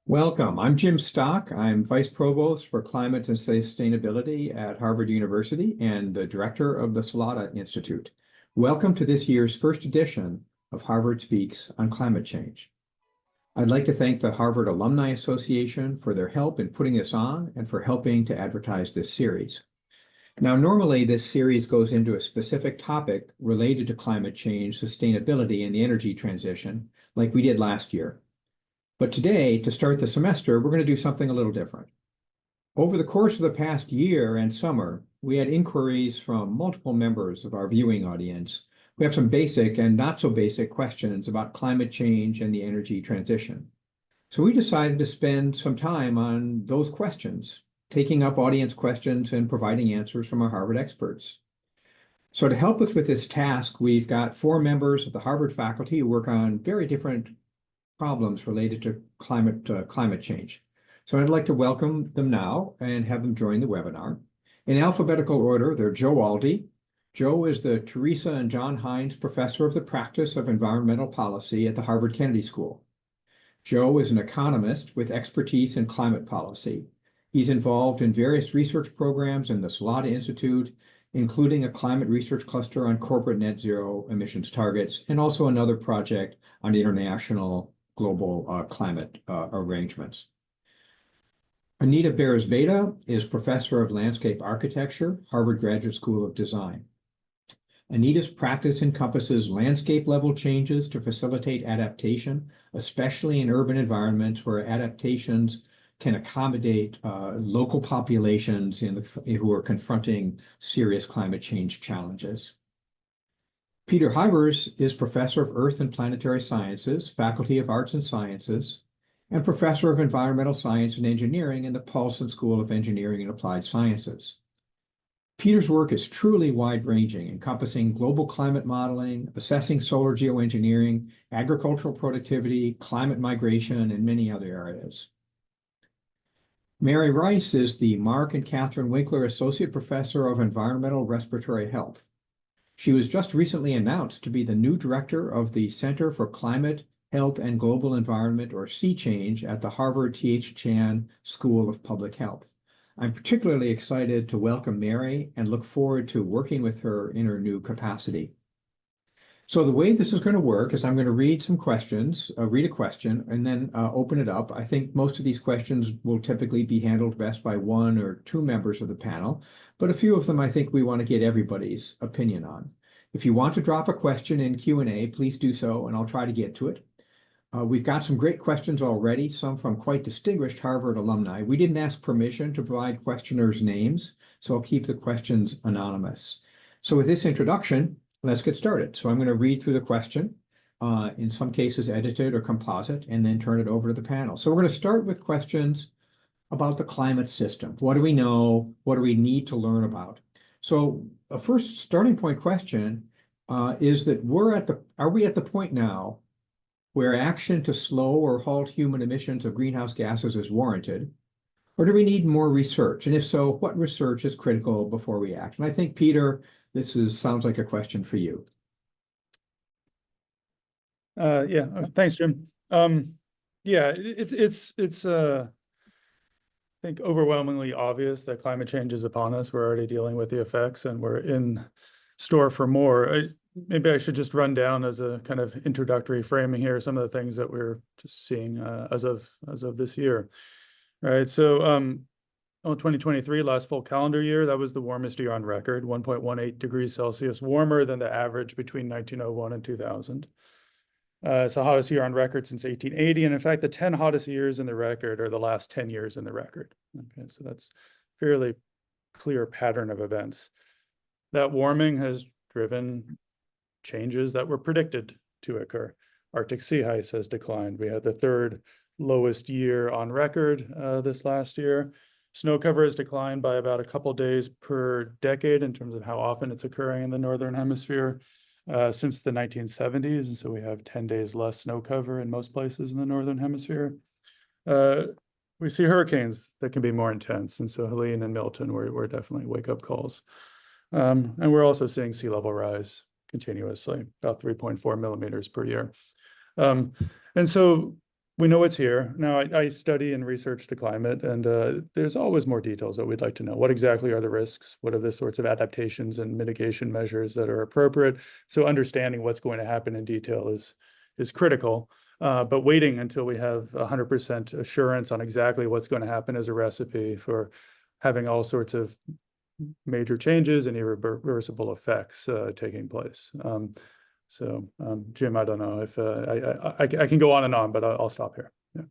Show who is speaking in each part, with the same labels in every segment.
Speaker 1: Welcome. I'm Jim Stock. I'm Vice Provost for Climate and Sustainability at Harvard University and the Director of the Salata Institute. Welcome to this year's first edition of Harvard Speaks on Climate Change. I'd like to thank the Harvard Alumni Association for their help in putting this on and for helping to advertise this series. Now, normally this series goes into a specific topic related to climate change, sustainability, and the energy transition, like we did last year. But today, to start the semester, we're going to do something a little different. Over the course of the past year and summer, we had inquiries from multiple members of our viewing audience. We have some basic and not so basic questions about climate change and the energy transition. So we decided to spend some time on those questions, taking up audience questions and providing answers from our Harvard experts. So to help us with this task, we've got 4 members of the Harvard faculty who work on very different problems related to climate change. So I'd like to welcome them now and have them join the webinar. In alphabetical order, they're Joe Aldi. Joe is the Teresa and John Hines Professor of the Practice of Environmental Policy at the Harvard Kennedy School. Joe is an economist with expertise in climate policy. He's involved in various research programs in the Salata Institute, including a climate research cluster on corporate net zero emissions targets, and also another project on international global climate arrangements. Anita Beres-Beta is Professor of Landscape Architecture, Harvard Graduate School of Design. Anita's practice encompasses landscape-level changes to facilitate adaptation, especially in urban environments where adaptations can accommodate local populations who are confronting serious climate change challenges. Peter Huybers is Professor of Earth and Planetary Sciences, Faculty of Arts and Sciences, and Professor of Environmental Science and Engineering in the Paulson School of Engineering and Applied Sciences. Peter's work is truly wide-ranging, encompassing global climate modeling, assessing solar geoengineering, agricultural productivity, climate migration, and many other areas. Mary Rice is the Mark and Catherine Winkler Associate Professor of Environmental Respiratory Health. She was just recently announced to be the new director of the Center for Climate, Health, and Global Environment, or C-Change, at the Harvard T.H. Chan School of Public Health. I'm particularly excited to welcome Mary and look forward to working with her in her new capacity. So the way this is going to work is I'm going to read some questions, read a question, and then open it up. I think most of these questions will typically be handled best by 1 or 2 members of the panel, but a few of them I think we want to get everybody's opinion on. If you want to drop a question in Q&A, please do so, and I'll try to get to it. We've got some great questions already, some from quite distinguished Harvard alumni. We didn't ask permission to provide questioners' names, so I'll keep the questions anonymous. So with this introduction, let's get started. So I'm going to read through the question, in some cases edited or composite, and then turn it over to the panel. So we're going to start with questions about the climate system. What do we know? What do we need to learn about? So a first starting point question is that are we at the point now where action to slow or halt human emissions of greenhouse gases is warranted? Or do we need more research? And if so, what research is critical before we act? And I think, Peter, sounds like a question for you.
Speaker 2: Yeah, thanks, Jim. Yeah, it's I think overwhelmingly obvious that climate change is upon us. We're already dealing with the effects, and we're in store for more. Maybe I should just run down as a kind of introductory framing here some of the things that we're just seeing as of this year. All right, so 2023, last full calendar year, that was the warmest year on record, 1.18 degrees Celsius warmer than the average between 1901 and 2000. It's the hottest year on record since 1880. And in fact, the 10 hottest years in the record are the last 10 years in the record. Okay, so that's a fairly clear pattern of events. That warming has driven changes that were predicted to occur. Arctic sea ice has declined. We had the 3rd lowest year on record this last year. Snow cover has declined by about a couple days per decade in terms of how often it's occurring in the Northern Hemisphere since the 1970s. And so we have 10 days less snow cover in most places in the Northern Hemisphere. We see hurricanes that can be more intense. And so Helene and Milton were definitely wake-up calls. And we're also seeing sea level rise continuously, about 3.4 millimeters per year. And so we know it's here. Now, I study and research the climate, and there's always more details that we'd like to know. What exactly are the risks? What are the sorts of adaptations and mitigation measures that are appropriate? So understanding what's going to happen in detail is critical. But waiting until we have 100% assurance on exactly what's going to happen is a recipe for having all sorts of major changes and irreversible effects taking place. Jim, I don't know if I can go on and on, but I'll stop here. Yeah.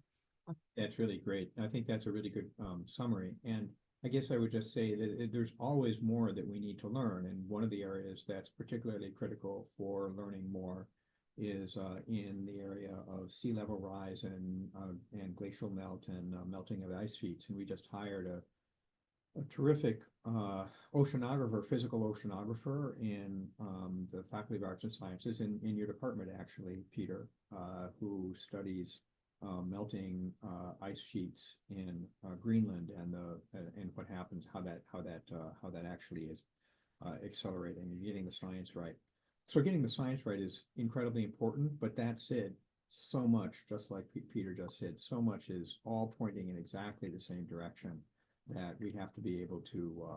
Speaker 1: That's really great. I think that's a really good summary. And I guess I would just say that there's always more that we need to learn. And one of the areas that's particularly critical for learning more is in the area of sea level rise and glacial melt and melting of ice sheets. And we just hired a terrific oceanographer, physical oceanographer in the Faculty of Arts and Sciences in your department, actually, Peter, who studies melting ice sheets in Greenland and what happens, how that actually is accelerating and getting the science right. So getting the science right is incredibly important, but that said, so much, just like Peter just said, so much is all pointing in exactly the same direction, that we have to be able to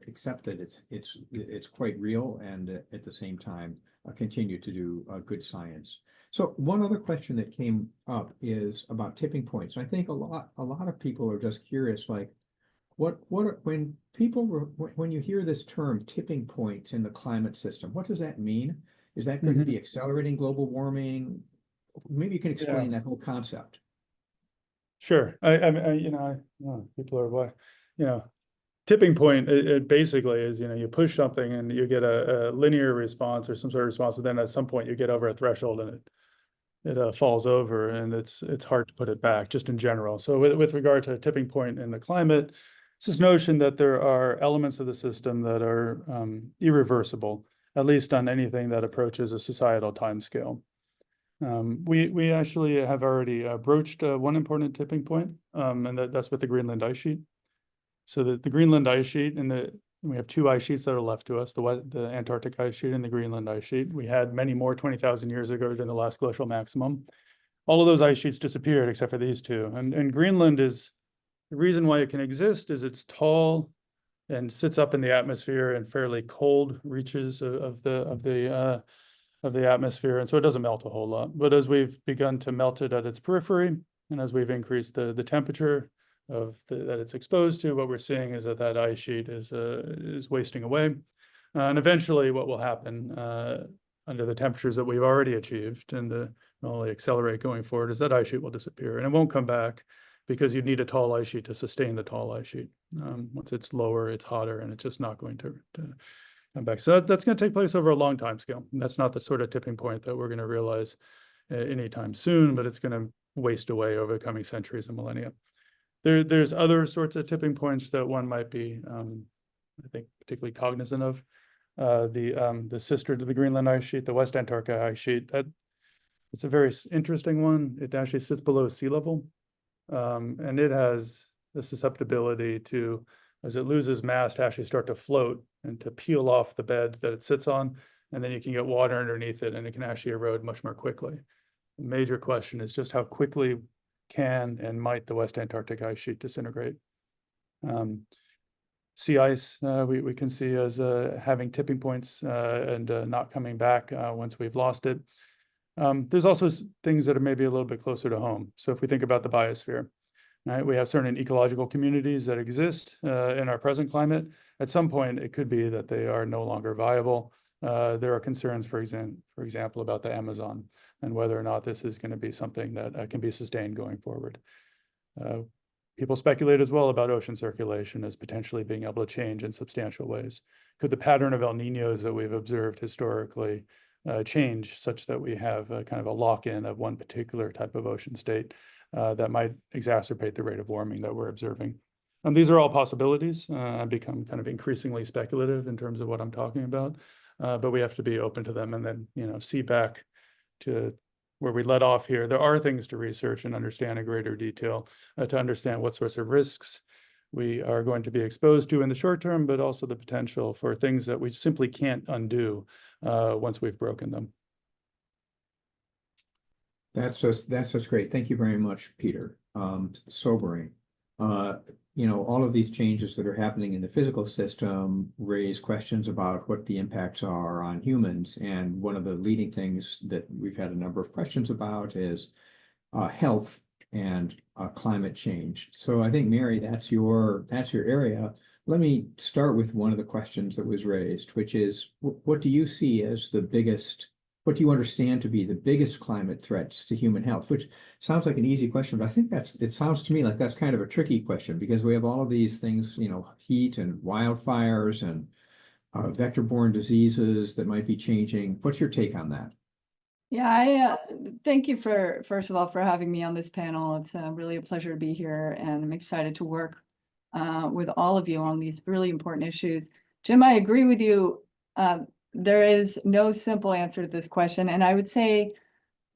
Speaker 1: accept that it's quite real, and at the same time continue to do good science. So one other question that came up is about tipping points. I think a lot of people are just curious, like when you hear this term tipping points in the climate system, what does that mean? Is that going to be accelerating global warming? Maybe you can explain that whole concept.
Speaker 2: Sure. People are, tipping point, it basically is, you push something and you get a linear response or some sort of response, and then at some point you get over a threshold and it falls over, and it's hard to put it back, just in general. So with regard to a tipping point in the climate, it's this notion that there are elements of the system that are irreversible, at least on anything that approaches a societal timescale. We actually have already broached one important tipping point, and that's with the Greenland ice sheet. So the Greenland ice sheet, we have two ice sheets that are left to us, the Antarctic ice sheet and the Greenland ice sheet. We had many more 20,000 years ago during the last glacial maximum. All of those ice sheets disappeared except for these two. And Greenland is, the reason why it can exist is it's tall and sits up in the atmosphere in fairly cold reaches of the atmosphere, and so it doesn't melt a whole lot. But as we've begun to melt it at its periphery, and as we've increased the temperature that it's exposed to, what we're seeing is that ice sheet is wasting away, and eventually, what will happen under the temperatures that we've already achieved, and will only accelerate going forward, is that ice sheet will disappear, and it won't come back, because you need a tall ice sheet to sustain the tall ice sheet. Once it's lower, it's hotter, and it's just not going to come back. So that's going to take place over a long time scale. And that's not the sort of tipping point that we're going to realize anytime soon, but it's going to waste away over the coming centuries and millennia. There's other sorts of tipping points that one might be, I think, particularly cognizant of. The sister to the Greenland ice sheet, the West Antarctic ice sheet, it's a very interesting one. It actually sits below sea level, and it has the susceptibility to, as it loses mass, to actually start to float and to peel off the bed that it sits on, and then you can get water underneath it, and it can actually erode much more quickly. The major question is just how quickly can and might the West Antarctic ice sheet disintegrate. Sea ice, we can see as having tipping points and not coming back once we've lost it. There's also things that are maybe a little bit closer to home. So if we think about the biosphere, right, we have certain ecological communities that exist in our present climate. At some point, it could be that they are no longer viable. There are concerns, for example, about the Amazon and whether or not this is going to be something that can be sustained going forward. People speculate as well about ocean circulation as potentially being able to change in substantial ways. Could the pattern of El Niños that we've observed historically change such that we have kind of a lock-in of one particular type of ocean state that might exacerbate the rate of warming that we're observing? These are all possibilities. I've become kind of increasingly speculative in terms of what I'm talking about, but we have to be open to them and then, see back to where we let off here. There are things to research and understand in greater detail to understand what sorts of risks we are going to be exposed to in the short term, but also the potential for things that we simply can't undo once we've broken them.
Speaker 1: That's great. Thank you very much, Peter. Sobering. All of these changes that are happening in the physical system raise questions about what the impacts are on humans. And one of the leading things that we've had a number of questions about is health and climate change. So I think, Mary, that's your area. Let me start with one of the questions that was raised, which is, what do you see as what do you understand to be the biggest climate threats to human health? Which sounds like an easy question, but I think it sounds to me like that's kind of a tricky question, because we have all of these things, heat and wildfires and vector-borne diseases that might be changing. What's your take on that?
Speaker 3: Yeah, I thank you first of all, for having me on this panel. It's really a pleasure to be here, and I'm excited to work with all of you on these really important issues. Jim, I agree with you. There is no simple answer to this question, and I would say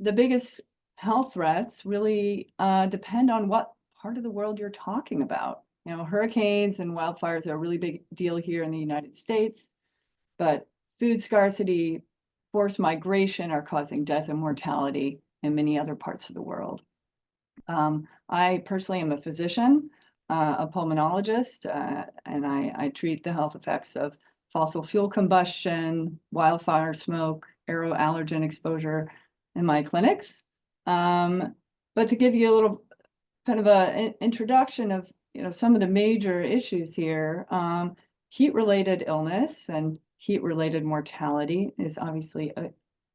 Speaker 3: the biggest health threats really depend on what part of the world you're talking about. Hurricanes and wildfires are a really big deal here in the United States, but food scarcity, forced migration are causing death and mortality in many other parts of the world. I personally am a physician, a pulmonologist, and I treat the health effects of fossil fuel combustion, wildfire smoke, aeroallergen exposure in my clinics. But to give you a little kind of an introduction of some of the major issues here, heat-related illness and heat-related mortality is obviously a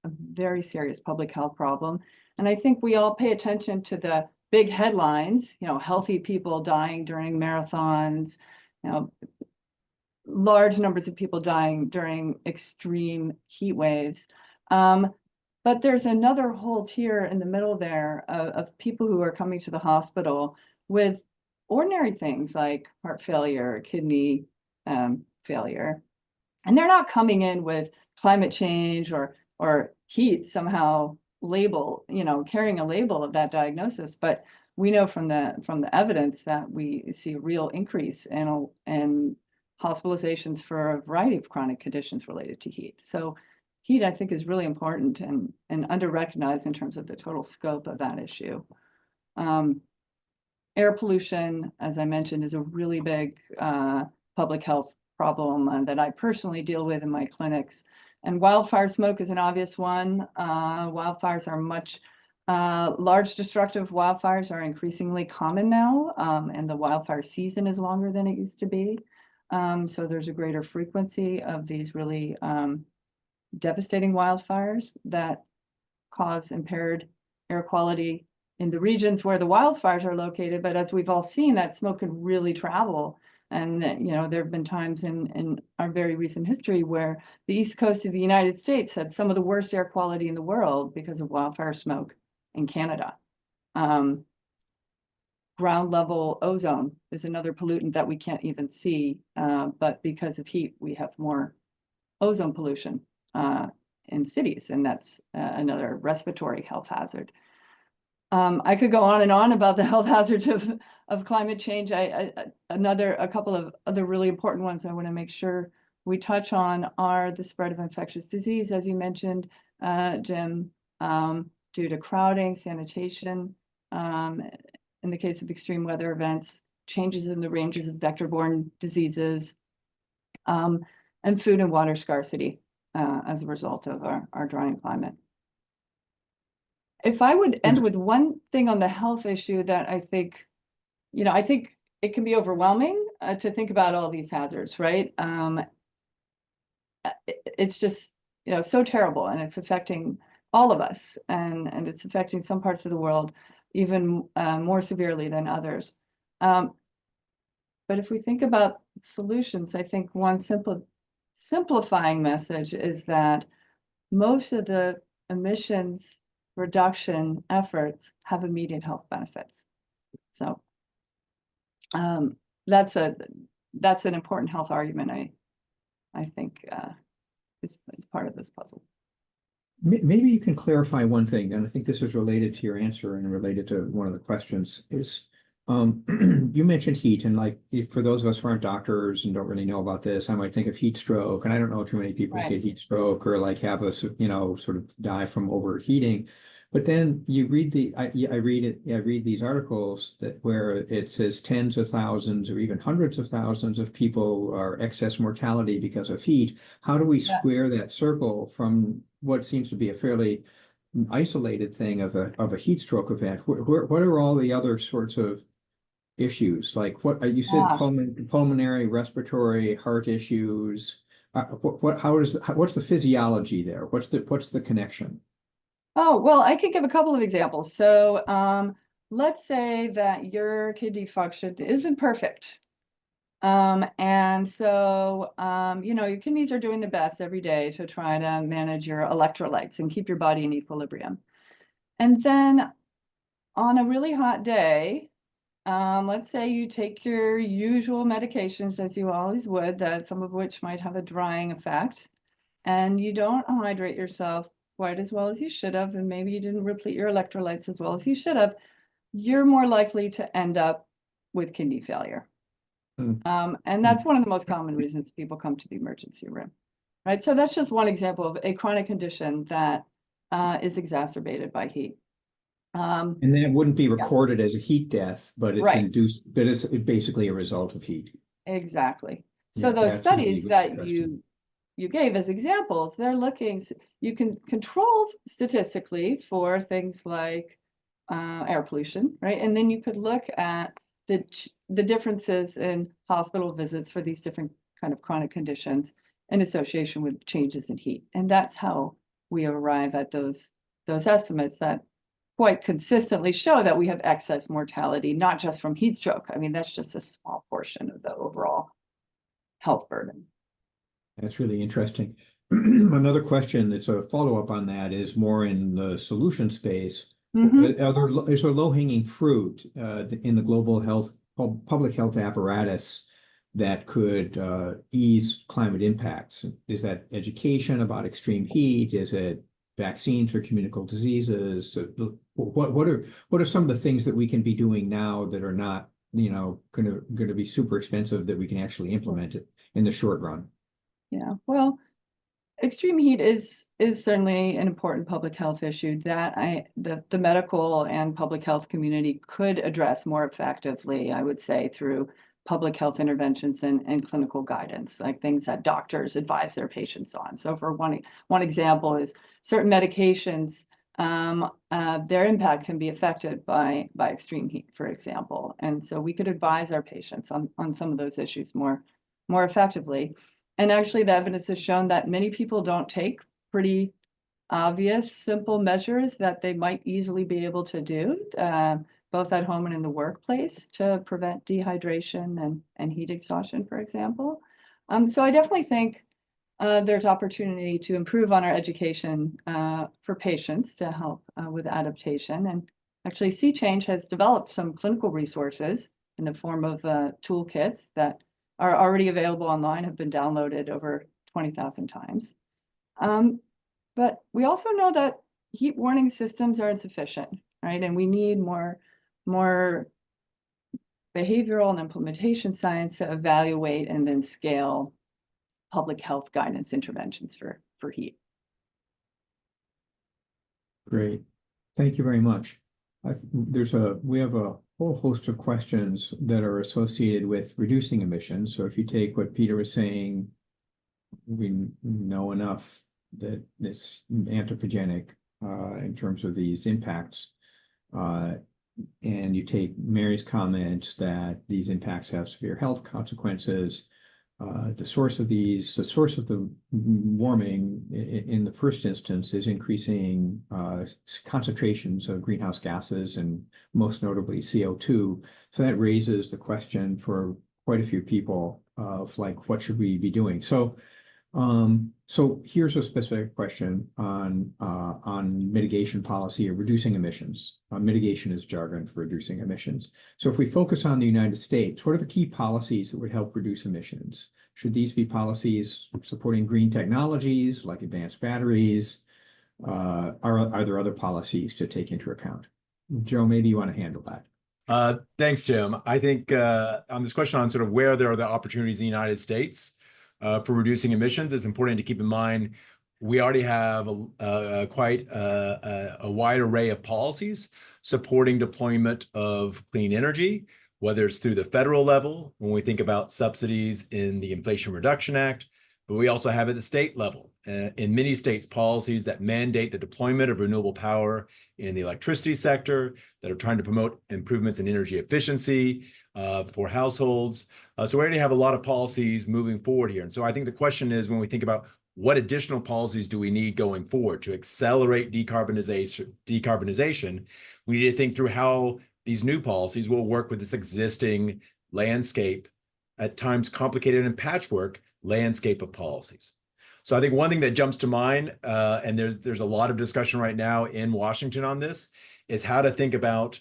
Speaker 3: very serious public health problem. And I think we all pay attention to the big headlines, healthy people dying during marathons, large numbers of people dying during extreme heat waves. But there's another whole tier in the middle there of people who are coming to the hospital with ordinary things like heart failure, kidney failure. And they're not coming in with climate change or heat somehow carrying a label of that diagnosis. But we know from the evidence that we see a real increase in hospitalizations for a variety of chronic conditions related to heat. So heat, I think, is really important and under-recognized in terms of the total scope of that issue. Air pollution, as I mentioned, is a really big public health problem that I personally deal with in my clinics. And wildfire smoke is an obvious one. Wildfires are large destructive wildfires are increasingly common now, and the wildfire season is longer than it used to be. So there's a greater frequency of these really devastating wildfires that cause impaired air quality in the regions where the wildfires are located. But as we've all seen, that smoke can really travel. And there have been times in our very recent history where the East Coast of the United States had some of the worst air quality in the world because of wildfire smoke in Canada. Ground level ozone is another pollutant that we can't even see, but because of heat, we have more ozone pollution in cities, and that's another respiratory health hazard. I could go on and on about the health hazards of climate change. A couple of other really important ones I want to make sure we touch on are the spread of infectious disease, as you mentioned, Jim, due to crowding, sanitation, in the case of extreme weather events, changes in the ranges of vector-borne diseases, and food and water scarcity as a result of our drying climate. If I would end with one thing on the health issue that I think it can be overwhelming to think about all these hazards, right? It's just, so terrible, and it's affecting all of us, and it's affecting some parts of the world even more severely than others. But if we think about solutions, I think one simplifying message is that most of the emissions reduction efforts have immediate health benefits. So that's an important health argument, I think is part of this puzzle.
Speaker 1: Maybe you can clarify one thing, and I think this is related to your answer and related to one of the questions is, you mentioned heat, and for those of us who aren't doctors and don't really know about this, I might think of heat stroke, and I don't know too many people who get heat stroke or have a, sort of die from overheating. But then you read I read these articles where it says tens of thousands or even hundreds of thousands of people are excess mortality because of heat. How do we square that circle from what seems to be a fairly isolated thing of a heat stroke event? What are all the other sorts of issues? Like what you said, pulmonary, respiratory, heart issues. What's the physiology there? What's the connection?
Speaker 3: Oh, well, I could give a couple of examples. So let's say that your kidney function isn't perfect. And so, your kidneys are doing their best every day to try to manage your electrolytes and keep your body in equilibrium. And then on a really hot day, let's say you take your usual medications as you always would, that some of which might have a drying effect, and you don't hydrate yourself quite as well as you should have, and maybe you didn't replete your electrolytes as well as you should have, you're more likely to end up with kidney failure. And that's one of the most common reasons people come to the emergency room, right? So that's just one example of a chronic condition that is exacerbated by heat.
Speaker 1: And that wouldn't be recorded as a heat death, but it's induced, but it's basically a result of heat.
Speaker 3: Exactly. So
Speaker 1: Yeah,
Speaker 3: those studies that
Speaker 1: interesting.
Speaker 3: you gave as examples, they're looking, you can control statistically for things like air pollution, right? And then you could look at the differences in hospital visits for these different kind of chronic conditions in association with changes in heat. And that's how we arrive at those estimates that quite consistently show that we have excess mortality, not just from heat stroke. I mean, that's just a small portion of the overall health burden.
Speaker 1: That's really interesting. Another question that's a follow-up on that is more in the solution space. Is there low-hanging fruit in the global health, public health apparatus that could ease climate impacts? Is that education about extreme heat? Is it vaccines for communicable diseases? What are some of the things that we can be doing now that are not, going to be super expensive that we can actually implement it in the short run?
Speaker 3: Yeah, well, extreme heat is certainly an important public health issue that the medical and public health community could address more effectively, I would say, through public health interventions and clinical guidance, like things that doctors advise their patients on. So for one example is certain medications, their impact can be affected by extreme heat, for example. And so we could advise our patients on some of those issues more effectively. And actually the evidence has shown that many people don't take pretty obvious, simple measures that they might easily be able to do, both at home and in the workplace, to prevent dehydration and heat exhaustion, for example. So I definitely think there's opportunity to improve on our education for patients to help with adaptation. And actually Sea Change has developed some clinical resources in the form of toolkits that are already available online, have been downloaded over 20,000 times. But we also know that heat warning systems are insufficient, right? And we need more behavioral and implementation science to evaluate and then scale public health guidance interventions for heat.
Speaker 1: Great. Thank you very much. We have a whole host of questions that are associated with reducing emissions. So if you take what Peter was saying, we know enough that it's anthropogenic in terms of these impacts. And you take Mary's comments that these impacts have severe health consequences. The source of the warming in the first instance is increasing concentrations of greenhouse gases and most notably CO2. So that raises the question for quite a few people of like, what should we be doing? So here's a specific question on mitigation policy or reducing emissions. Mitigation is jargon for reducing emissions. So if we focus on the United States, what are the key policies that would help reduce emissions? Should these be policies supporting green technologies like advanced batteries? Are there other policies to take into account? Joe, maybe you want to handle that.
Speaker 4: Thanks, Jim. I think on this question on sort of where there are the opportunities in the United States for reducing emissions, it's important to keep in mind we already have quite a wide array of policies supporting deployment of clean energy, whether it's through the federal level, when we think about subsidies in the Inflation Reduction Act, but we also have at the state level. In many states, policies that mandate the deployment of renewable power in the electricity sector, that are trying to promote improvements in energy efficiency for households. So we already have a lot of policies moving forward here. And so I think the question is, when we think about what additional policies do we need going forward to accelerate decarbonization, we need to think through how these new policies will work with this existing landscape, at times complicated and patchwork landscape of policies. So I think one thing that jumps to mind, and there's a lot of discussion right now in Washington on this, is how to think about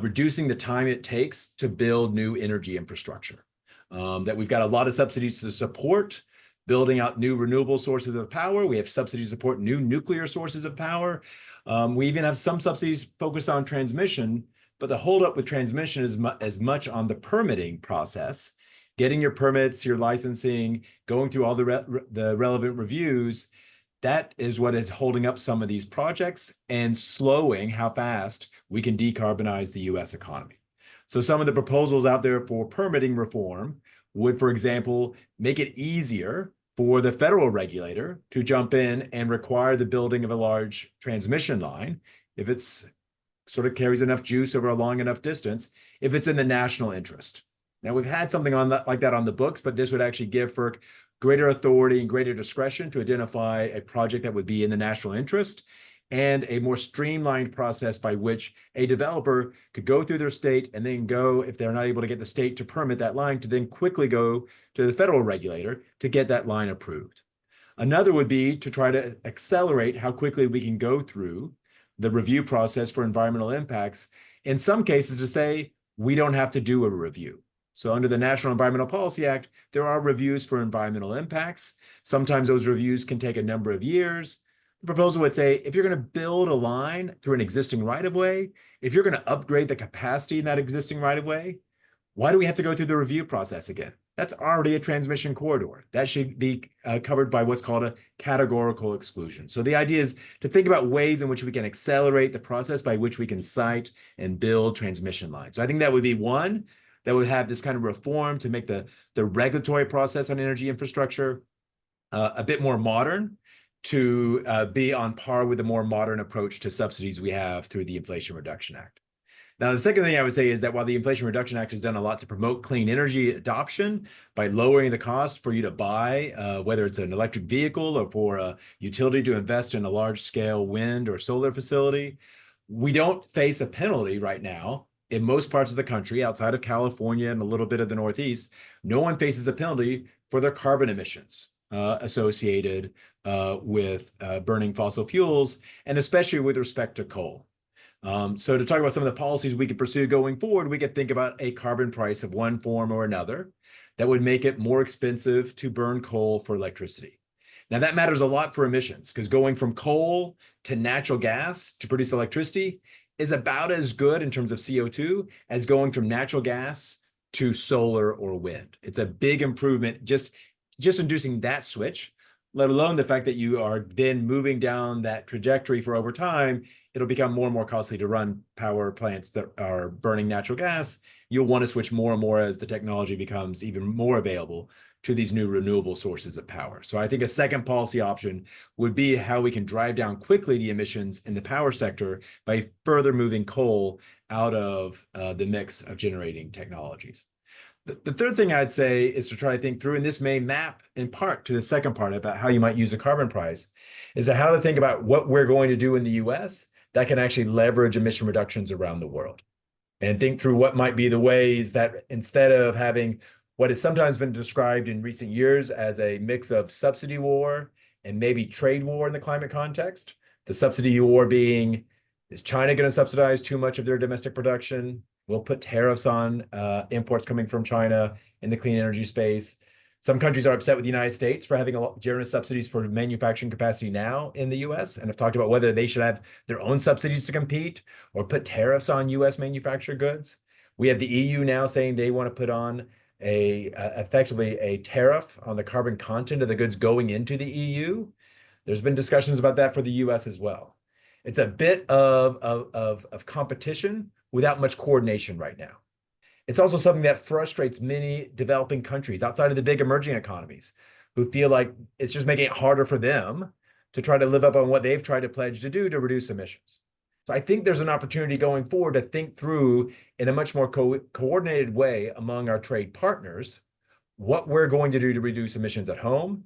Speaker 4: reducing the time it takes to build new energy infrastructure. That we've got a lot of subsidies to support building out new renewable sources of power. We have subsidies to support new nuclear sources of power. We even have some subsidies focused on transmission, but the holdup with transmission is as much on the permitting process, getting your permits, your licensing, going through all the relevant reviews. That is what is holding up some of these projects and slowing how fast we can decarbonize the US economy. So some of the proposals out there for permitting reform would, for example, make it easier for the federal regulator to jump in and require the building of a large transmission line if it's sort of carries enough juice over a long enough distance, if it's in the national interest. Now, we've had something on that, like that on the books, but this would actually give FERC greater authority and greater discretion to identify a project that would be in the national interest, and a more streamlined process by which a developer could go through their state and then go, if they're not able to get the state to permit that line, to then quickly go to the federal regulator to get that line approved. Another would be to try to accelerate how quickly we can go through the review process for environmental impacts. In some cases, to say we don't have to do a review. So under the National Environmental Policy Act, there are reviews for environmental impacts. Sometimes those reviews can take a number of years. The proposal would say, if you're going to build a line through an existing right-of-way, if you're going to upgrade the capacity in that existing right-of-way, why do we have to go through the review process again? That's already a transmission corridor. That should be covered by what's called a categorical exclusion. So the idea is to think about ways in which we can accelerate the process by which we can site and build transmission lines. So I think that would be one that would have this kind of reform to make the regulatory process on energy infrastructure a bit more modern, to be on par with the more modern approach to subsidies we have through the Inflation Reduction Act. Now, the second thing I would say is that while the Inflation Reduction Act has done a lot to promote clean energy adoption by lowering the cost for you to buy, whether it's an electric vehicle or for a utility to invest in a large-scale wind or solar facility, we don't face a penalty right now. In most parts of the country, outside of California and a little bit of the Northeast, no one faces a penalty for their carbon emissions associated with burning fossil fuels, and especially with respect to coal. So to talk about some of the policies we could pursue going forward, we could think about a carbon price of one form or another that would make it more expensive to burn coal for electricity. Now, that matters a lot for emissions, because going from coal to natural gas to produce electricity is about as good in terms of CO2 as going from natural gas to solar or wind. It's a big improvement just inducing that switch, let alone the fact that you are then moving down that trajectory for over time. It'll become more and more costly to run power plants that are burning natural gas. You'll want to switch more and more as the technology becomes even more available to these new renewable sources of power. So I think a second policy option would be how we can drive down quickly the emissions in the power sector by further moving coal out of the mix of generating technologies. The third thing I'd say is to try to think through, and this may map in part to the second part about how you might use a carbon price, is how to think about what we're going to do in the US that can actually leverage emission reductions around the world. And think through what might be the ways that, instead of having what has sometimes been described in recent years as a mix of subsidy war and maybe trade war in the climate context, the subsidy war being, is China going to subsidize too much of their domestic production? We'll put tariffs on imports coming from China in the clean energy space. Some countries are upset with the United States for having generous subsidies for manufacturing capacity now in the US, and have talked about whether they should have their own subsidies to compete or put tariffs on US manufactured goods. We have the EU now saying they want to put on effectively a tariff on the carbon content of the goods going into the EU. There's been discussions about that for the US as well. It's a bit of competition without much coordination right now. It's also something that frustrates many developing countries outside of the big emerging economies who feel like it's just making it harder for them to try to live up on what they've tried to pledge to do to reduce emissions. So I think there's an opportunity going forward to think through in a much more coordinated way among our trade partners what we're going to do to reduce emissions at home,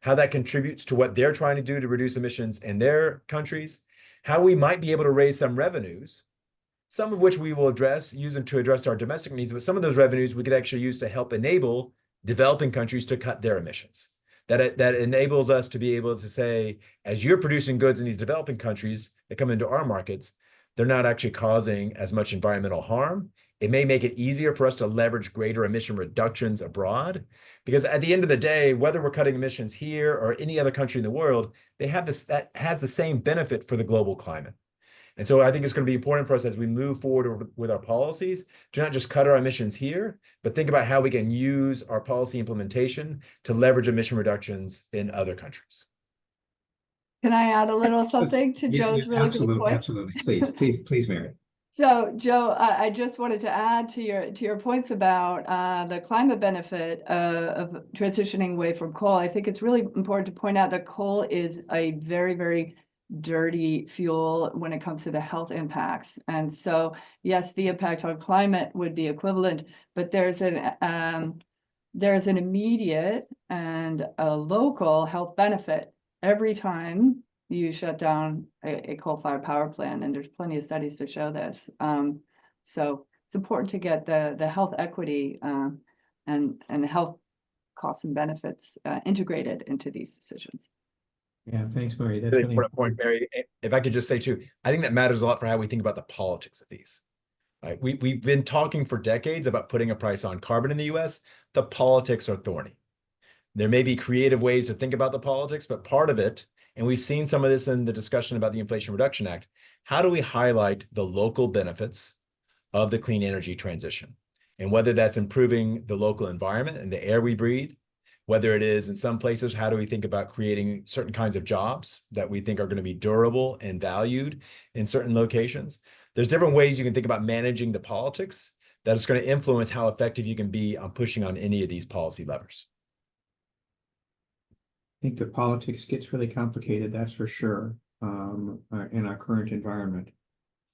Speaker 4: how that contributes to what they're trying to do to reduce emissions in their countries, how we might be able to raise some revenues, some of which we will use them to address our domestic needs, but some of those revenues we could actually use to help enable developing countries to cut their emissions. That enables us to be able to say, as you're producing goods in these developing countries that come into our markets, they're not actually causing as much environmental harm. It may make it easier for us to leverage greater emission reductions abroad, because at the end of the day, whether we're cutting emissions here or any other country in the world, that has the same benefit for the global climate. And so I think it's going to be important for us as we move forward with our policies to not just cut our emissions here, but think about how we can use our policy implementation to leverage emission reductions in other countries.
Speaker 3: Can I add a little something to Joe's really good point?
Speaker 1: Absolutely. Please, Mary.
Speaker 3: So, Joe, I just wanted to add to your points about the climate benefit of transitioning away from coal. I think it's really important to point out that coal is a very, very dirty fuel when it comes to the health impacts. And so, yes, the impact on climate would be equivalent, but there's an immediate and a local health benefit every time you shut down a coal-fired power plant, and there's plenty of studies to show this. So it's important to get the health equity and the health costs and benefits integrated into these decisions.
Speaker 1: Yeah, thanks, Mary. That's
Speaker 4: Really
Speaker 1: really
Speaker 4: important point, Mary. If I could just say too, I think that matters a lot for how we think about the politics of these. Right? We've been talking for decades about putting a price on carbon in the US. The politics are thorny. There may be creative ways to think about the politics, but part of it, and we've seen some of this in the discussion about the Inflation Reduction Act, how do we highlight the local benefits of the clean energy transition? And whether that's improving the local environment and the air we breathe, whether it is in some places, how do we think about creating certain kinds of jobs that we think are going to be durable and valued in certain locations? There's different ways you can think about managing the politics that is going to influence how effective you can be on pushing on any of these policy levers.
Speaker 1: I think the politics gets really complicated, that's for sure, in our current environment.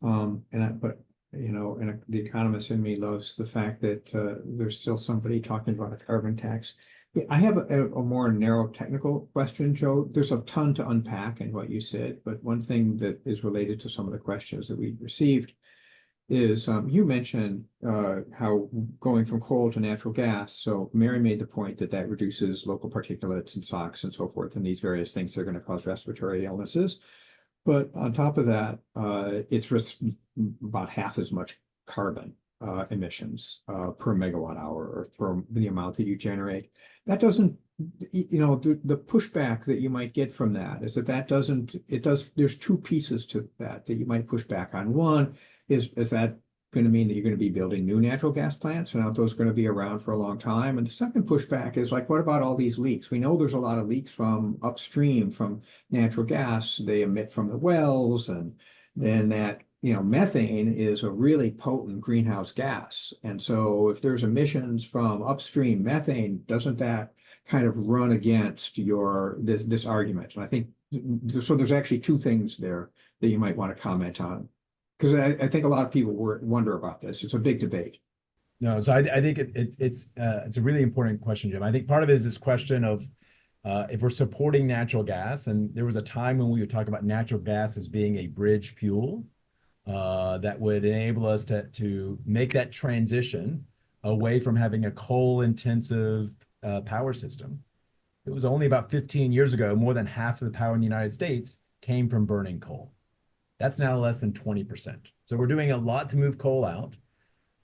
Speaker 1: But the economist in me loves the fact that there's still somebody talking about a carbon tax. Yeah, I have a more narrow technical question, Joe. There's a ton to unpack in what you said, but one thing that is related to some of the questions that we received is you mentioned how going from coal to natural gas. So Mary made the point that reduces local particulates and SOx and so forth, and these various things that are going to cause respiratory illnesses. But on top of that, it's about half as much carbon emissions per megawatt hour or per the amount that you generate. That doesn't, the pushback that you might get from that is there's two pieces to that you might push back on. One is that going to mean that you're going to be building new natural gas plants and aren't those going to be around for a long time? And the second pushback is like, what about all these leaks? We know there's a lot of leaks from upstream from natural gas. They emit from the wells, and then that methane is a really potent greenhouse gas. And so if there's emissions from upstream methane, doesn't that kind of run against this argument? And I think, so there's actually two things there that you might want to comment on, because I think a lot of people wonder about this. It's a big debate.
Speaker 4: No, so I think it's a really important question, Jim. I think part of it is this question of if we're supporting natural gas, and there was a time when we would talk about natural gas as being a bridge fuel, that would enable us to make that transition away from having a coal-intensive power system. It was only about 15 years ago, more than half of the power in the United States came from burning coal. That's now less than 20%. So we're doing a lot to move coal out.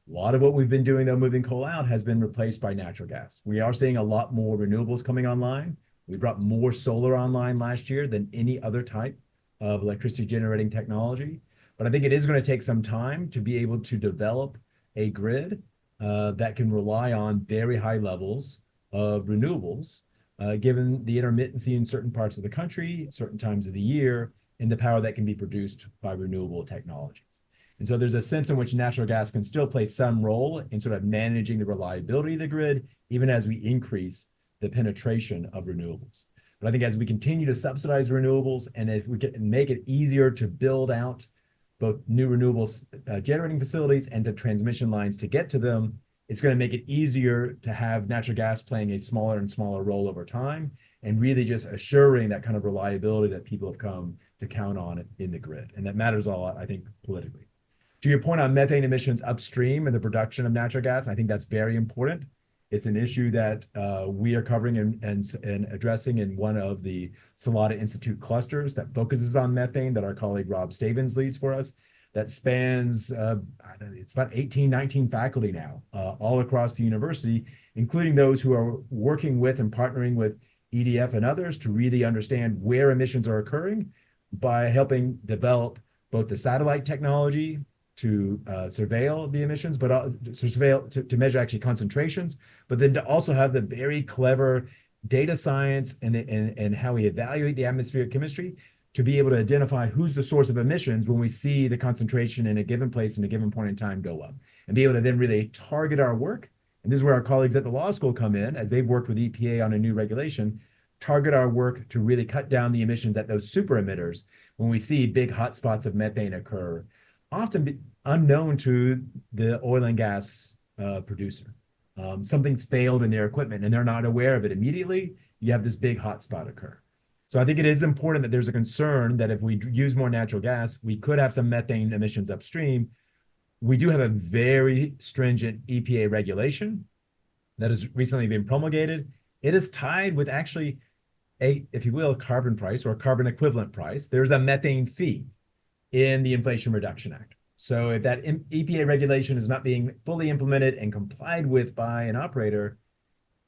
Speaker 4: A lot of what we've been doing, though, moving coal out has been replaced by natural gas. We are seeing a lot more renewables coming online. We brought more solar online last year than any other type of electricity generating technology. But I think it is going to take some time to be able to develop a grid that can rely on very high levels of renewables given the intermittency in certain parts of the country, certain times of the year, and the power that can be produced by renewable technologies. And so there's a sense in which natural gas can still play some role in sort of managing the reliability of the grid, even as we increase the penetration of renewables. But I think as we continue to subsidize renewables, and if we can make it easier to build out both new renewables generating facilities and the transmission lines to get to them, it's going to make it easier to have natural gas playing a smaller and smaller role over time, and really just assuring that kind of reliability that people have come to count on in the grid. And that matters a lot, I think, politically. To your point on methane emissions upstream and the production of natural gas, I think that's very important. It's an issue that we are covering and addressing in one of the Salata Institute clusters that focuses on methane that our colleague Rob Stavins leads for us. That spans, it's about 18, 19 faculty now, all across the university, including those who are working with and partnering with EDF and others to really understand where emissions are occurring by helping develop both the satellite technology to surveil the emissions, but to measure actually concentrations, but then to also have the very clever data science and how we evaluate the atmospheric chemistry to be able to identify who's the source of emissions when we see the concentration in a given place in a given point in time go up, and be able to then really target our work. And this is where our colleagues at the law school come in, as they've worked with EPA on a new regulation, target our work to really cut down the emissions at those super emitters when we see big hotspots of methane occur, often unknown to the oil and gas producer. Something's failed in their equipment and they're not aware of it immediately. You have this big hotspot occur. So I think it is important that there's a concern that if we use more natural gas, we could have some methane emissions upstream. We do have a very stringent EPA regulation that has recently been promulgated. It is tied with actually a, if you will, carbon price or a carbon equivalent price. There's a methane fee in the Inflation Reduction Act. So if that EPA regulation is not being fully implemented and complied with by an operator,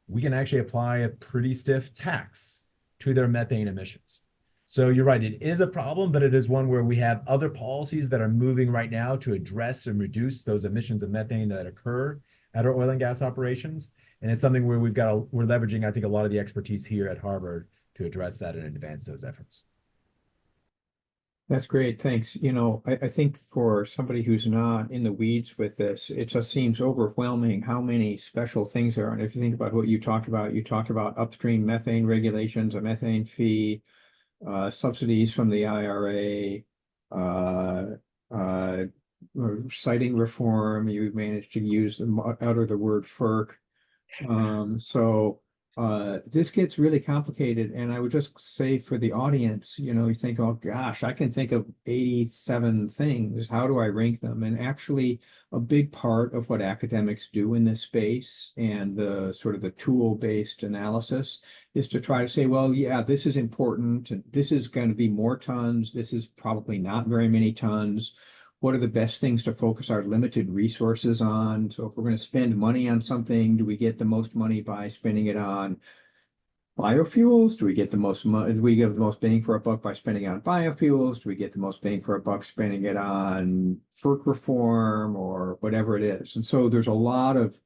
Speaker 4: we can actually apply a pretty stiff tax to their methane emissions. So you're right, it is a problem, but it is one where we have other policies that are moving right now to address and reduce those emissions of methane that occur at our oil and gas operations. And it's something where we're leveraging, I think, a lot of the expertise here at Harvard to address that and advance those efforts.
Speaker 1: That's great, thanks. You know, I think for somebody who's not in the weeds with this, it just seems overwhelming how many special things there are. And if you think about what you talked about upstream methane regulations, a methane fee, subsidies from the IRA, citing reform. You managed to use utter the word FERC. This gets really complicated, and I would just say for the audience, you know, you think, oh gosh, I can think of 87 things. How do I rank them? And actually, a big part of what academics do in this space and the sort of the tool-based analysis is to try to say, well, yeah, this is important, and this is going to be more tons. This is probably not very many tons. What are the best things to focus our limited resources on? So if we're going to spend money on something, do we get the most money by spending it on biofuels? Do we get the most money? Do we get the most bang for a buck by spending it on biofuels? Do we get the most bang for a buck spending it on FERC reform or whatever it is? And so there's a lot of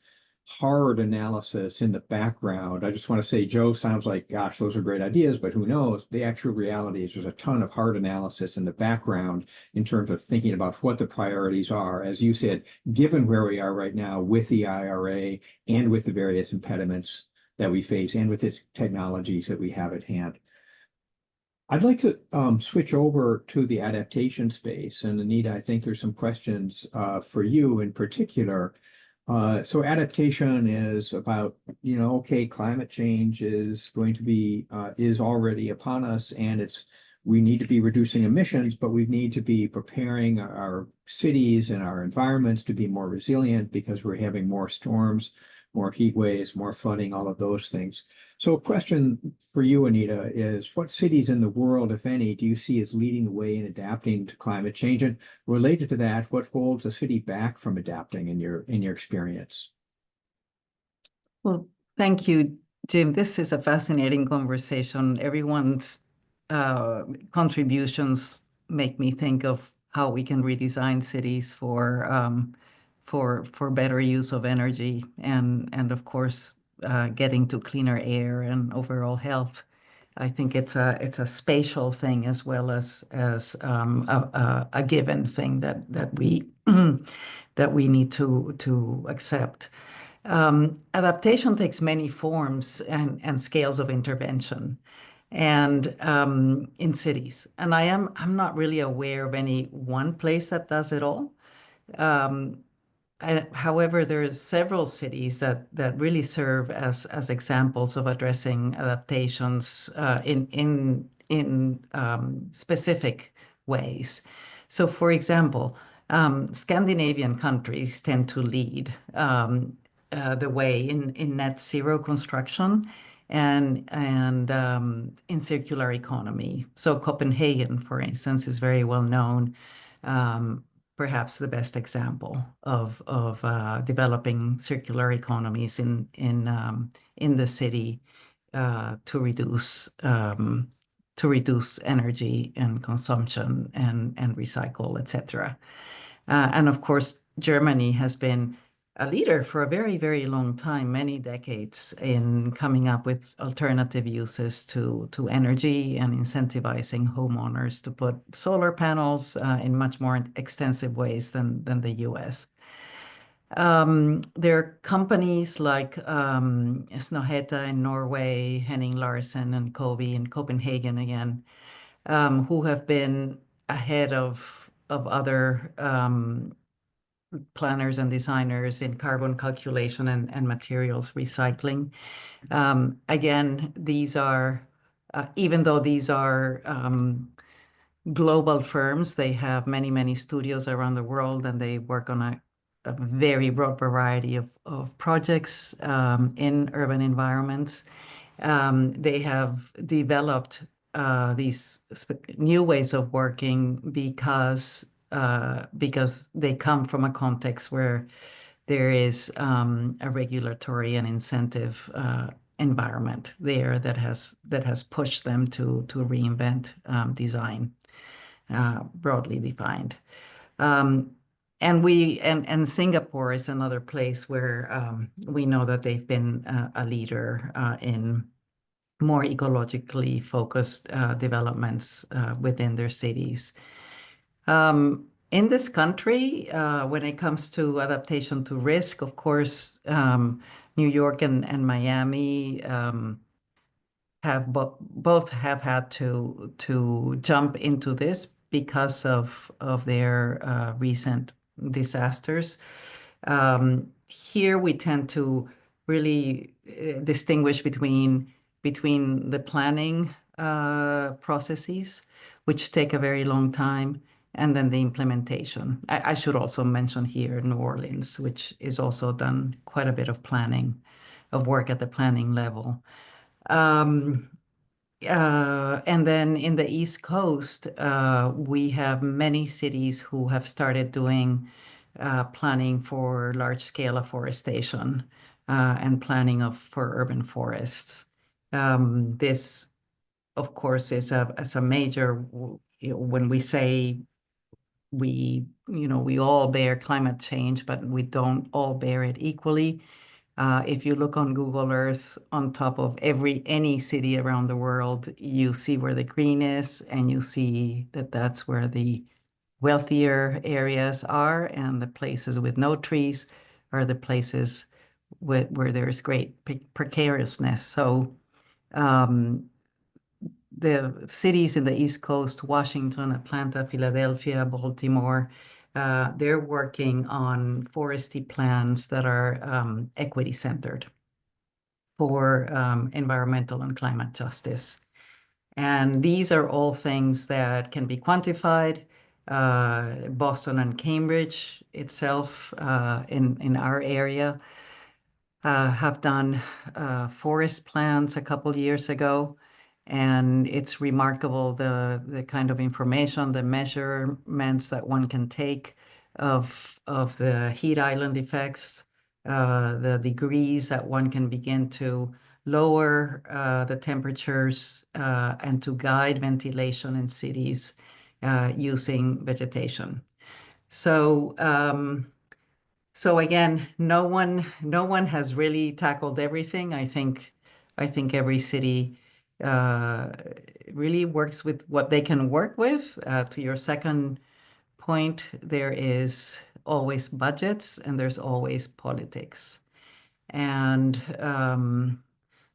Speaker 1: hard analysis in the background. I just want to say, Joe, sounds like, gosh, those are great ideas, but who knows? The actual reality is there's a ton of hard analysis in the background in terms of thinking about what the priorities are. As you said, given where we are right now with the IRA and with the various impediments that we face and with the technologies that we have at hand. I'd like to switch over to the adaptation space. And Anita, I think there's some questions for you in particular. So adaptation is about, you know, okay, climate change is going to be, is already upon us, and we need to be reducing emissions, but we need to be preparing our cities and our environments to be more resilient because we're having more storms, more heat waves, more flooding, all of those things. So a question for you, Anita, is what cities in the world, if any, do you see as leading the way in adapting to climate change? And related to that, what holds a city back from adapting in your experience?
Speaker 5: Well, thank you, Jim. This is a fascinating conversation. Everyone's contributions make me think of how we can redesign cities for better use of energy and of course getting to cleaner air and overall health. I think it's a spatial thing as well as a given thing that we that we need to accept. Adaptation takes many forms and scales of intervention, and in cities. And I'm not really aware of any one place that does it all. However, there's several cities that really serve as examples of addressing adaptations in specific ways. So, for example, Scandinavian countries tend to lead the way in net zero construction and in circular economy. So Copenhagen, for instance, is very well known. Perhaps the best example of developing circular economies in the city to reduce energy and consumption and recycle, etc. And of course, Germany has been a leader for a very, very long time, many decades, in coming up with alternative uses to energy and incentivizing homeowners to put solar panels in much more extensive ways than the US. There are companies like Snohetta in Norway, Henning Larsen and Covey in Copenhagen again, who have been ahead of other planners and designers in carbon calculation and materials recycling. Again, these are, even though these are global firms, they have many, many studios around the world, and they work on a very broad variety of projects in urban environments. They have developed these new ways of working because they come from a context where there is a regulatory and incentive environment there that has pushed them to reinvent design, broadly defined. And Singapore is another place where we know that they've been a leader in more ecologically focused developments within their cities. In this country, when it comes to adaptation to risk, of course, New York and Miami have both have had to jump into this because of their recent disasters. Here we tend to really distinguish between the planning processes, which take a very long time, and then the implementation. I should also mention here New Orleans, which is also done quite a bit of planning, of work at the planning level. And then in the East Coast, we have many cities who have started doing planning for large-scale afforestation and planning for urban forests. This, of course, is a major, when we say we all bear climate change, but we don't all bear it equally. If you look on Google Earth, on top of any city around the world, you see where the green is, and you see that that's where the wealthier areas are, and the places with no trees are the places where there's great precariousness. So the cities in the East Coast, Washington, Atlanta, Philadelphia, Baltimore, they're working on foresty plans that are equity-centered for environmental and climate justice. And these are all things that can be quantified. Boston and Cambridge itself in our area have done forest plans a couple years ago. And it's remarkable the kind of information, the measurements that one can take of the heat island effects, the degrees that one can begin to lower the temperatures and to guide ventilation in cities using vegetation. So So again, no one has really tackled everything. I think every city really works with what they can work with. To your second point, there is always budgets and there's always politics. And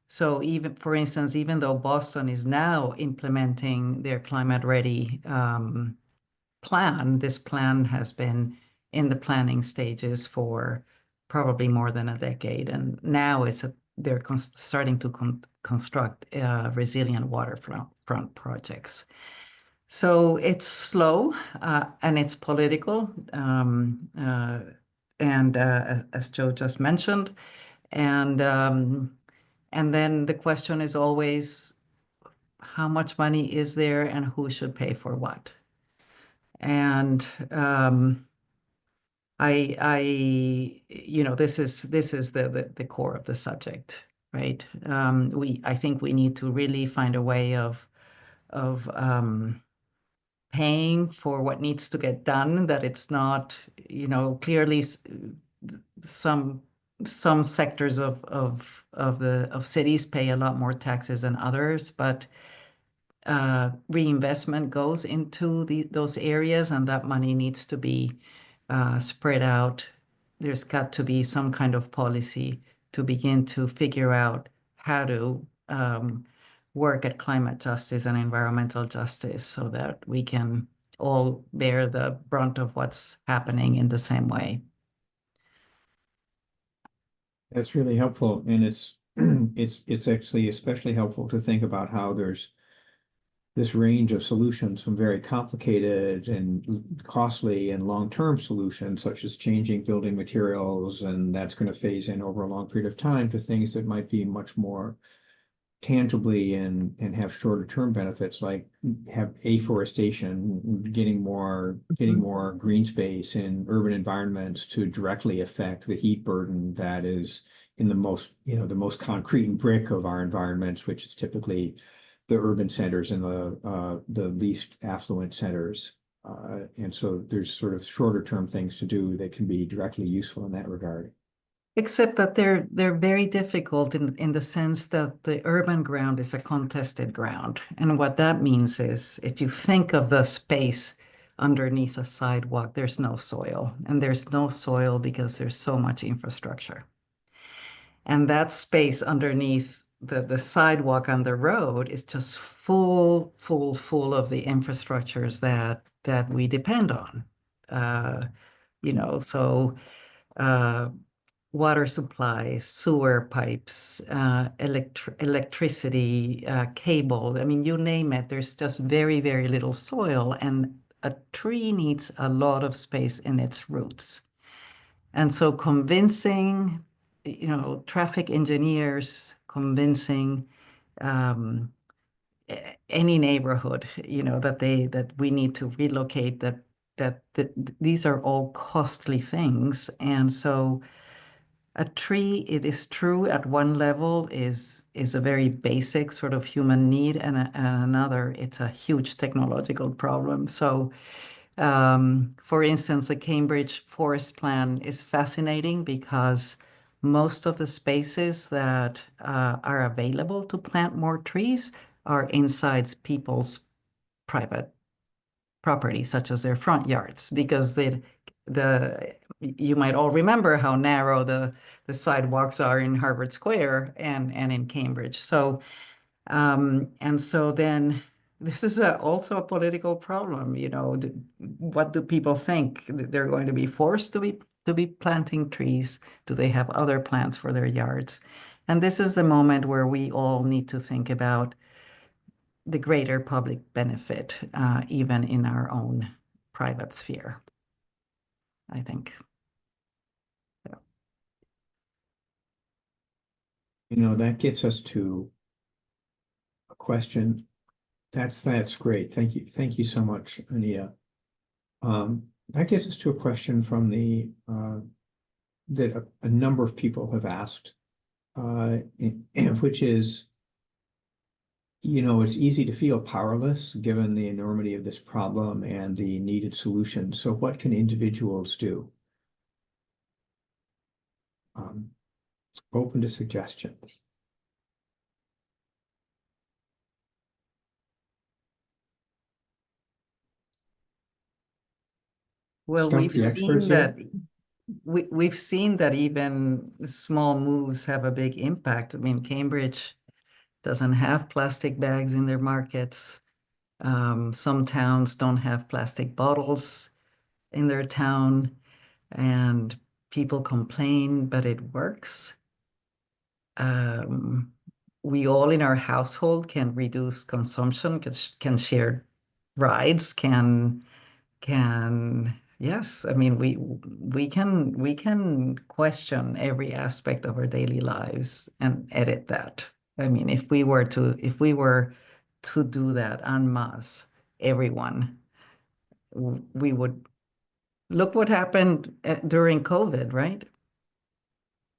Speaker 5: so even, for instance, even though Boston is now implementing their climate ready plan, this plan has been in the planning stages for probably more than a decade. And now they're starting to construct resilient waterfront projects. So it's slow and it's political. As Joe just mentioned, and then the question is always, how much money is there and who should pay for what? And this is the core of the subject, right? I think we need to really find a way of paying for what needs to get done, that it's not, clearly some sectors of cities pay a lot more taxes than others, but reinvestment goes into those areas, and that money needs to be spread out. There's got to be some kind of policy to begin to figure out how to work at climate justice and environmental justice so that we can all bear the brunt of what's happening in the same way.
Speaker 1: That's really helpful, and it's it's actually especially helpful to think about how there's this range of solutions, from very complicated and costly and long-term solutions, such as changing building materials, and that's going to phase in over a long period of time, to things that might be much more tangibly and have shorter term benefits, like have afforestation, getting more green space in urban environments to directly affect the heat burden that is in the most concrete and brick of our environments, which is typically the urban centers and the least affluent centers. And so there's sort of shorter term things to do that can be directly useful in that regard.
Speaker 5: Except that they're very difficult in the sense that the urban ground is a contested ground. And what that means is, if you think of the space underneath a sidewalk, there's no soil. And there's no soil because there's so much infrastructure. And that space underneath the sidewalk on the road is just full of the infrastructures that we depend on. Water supplies, sewer pipes, electricity, cable. I mean, you name it, there's just very, very little soil, and a tree needs a lot of space in its roots. And so convincing, traffic engineers, convincing any neighborhood, that we need to relocate, that these are all costly things. And so a tree, it is true, at one level is a very basic sort of human need, and another, it's a huge technological problem. So, for instance, the Cambridge Forest Plan is fascinating because most of the spaces that are available to plant more trees are inside people's private property, such as their front yards, because you might all remember how narrow the sidewalks are in Harvard Square and in Cambridge. So, and so then this is also a political problem. What do people think? They're going to be forced to be planting trees? Do they have other plans for their yards? And this is the moment where we all need to think about the greater public benefit, even in our own private sphere, I think.
Speaker 1: That gets us to a question. That's great. Thank you. Thank you so much, Anita. That gets us to a question from that a number of people have asked, which is, it's easy to feel powerless given the enormity of this problem and the needed solution. So what can individuals do? open to suggestions.
Speaker 5: Well,
Speaker 1: Stump
Speaker 5: we've
Speaker 1: the experts
Speaker 5: seen
Speaker 1: here.
Speaker 5: that we've seen that even small moves have a big impact. I mean, Cambridge doesn't have plastic bags in their markets. Some towns don't have plastic bottles in their town, and people complain, but it works. We all in our household can reduce consumption, can share rides, yes, I mean, we can question every aspect of our daily lives and edit that. I mean, if we were to do that en masse, everyone, we would look what happened during COVID, right?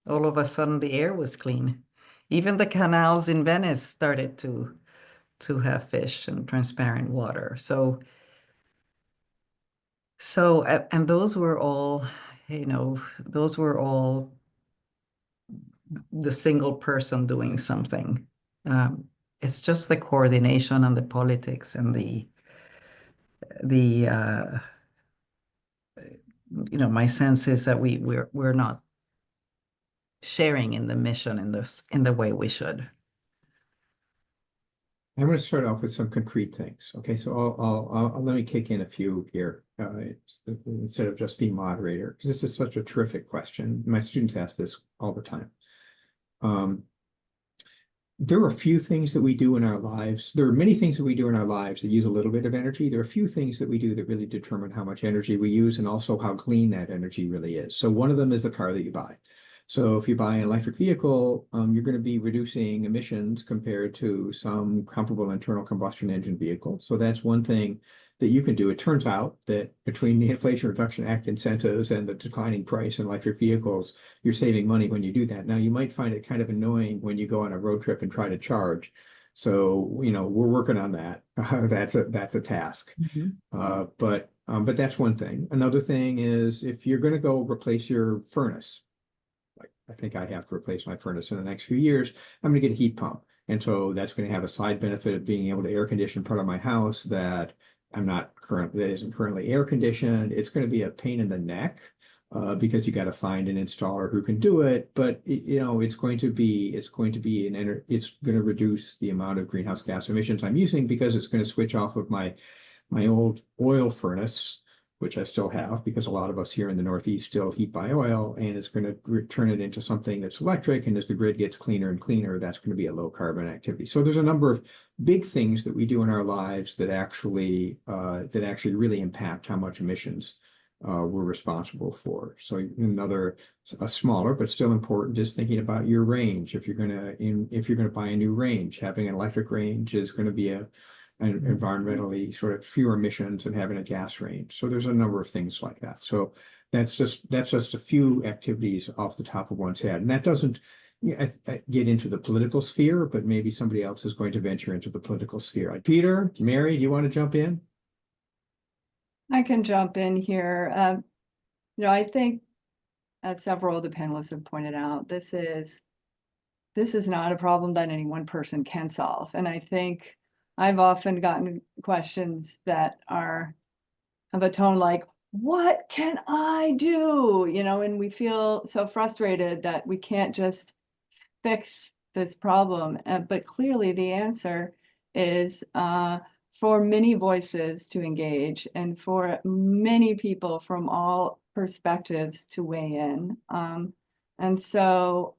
Speaker 5: All of a sudden the air was clean. Even the canals in Venice started to have fish and transparent water. So and those were all, those were all the single person doing something. It's just the coordination and the politics and my sense is that we're not sharing in the mission in the way we should.
Speaker 1: I'm going to start off with some concrete things. Okay, so I'll let me kick in a few here instead of just being moderator, because this is such a terrific question. My students ask this all the time. There are a few things that we do in our lives. There are many things that we do in our lives that use a little bit of energy. There are a few things that we do that really determine how much energy we use and also how clean that energy really is. So one of them is the car that you buy. So if you buy an electric vehicle, you're going to be reducing emissions compared to some comparable internal combustion engine vehicle. So that's one thing that you can do. It turns out that between the Inflation Reduction Act incentives and the declining price in electric vehicles, you're saving money when you do that. Now, you might find it kind of annoying when you go on a road trip and try to charge. So, we're working on that. That's a task. But that's one thing. Another thing is if you're going to go replace your furnace, like I think I have to replace my furnace in the next few years, I'm going to get a heat pump. And so that's going to have a side benefit of being able to air condition part of my house that isn't currently air conditioned. It's going to be a pain in the neck because you got to find an installer who can do it. But it's going to reduce the amount of greenhouse gas emissions I'm using because it's going to switch off of my old oil furnace, which I still have because a lot of us here in the Northeast still heat by oil, and it's going to turn it into something that's electric. And as the grid gets cleaner and cleaner, that's going to be a low carbon activity. So there's a number of big things that we do in our lives that actually really impact how much emissions we're responsible for. So a smaller but still important is thinking about your range. If you're going to buy a new range, having an electric range is going to be an environmentally sort of fewer emissions than having a gas range. So there's a number of things like that. So that's just a few activities off the top of one's head. And that doesn't get into the political sphere, but maybe somebody else is going to venture into the political sphere. Peter, Mary, do you want to jump in?
Speaker 3: I can jump in here. I think as several of the panelists have pointed out, this is not a problem that any one person can solve. And I think I've often gotten questions that are of a tone like, what can I do? And we feel so frustrated that we can't just fix this problem. But clearly the answer is for many voices to engage and for many people from all perspectives to weigh in. And so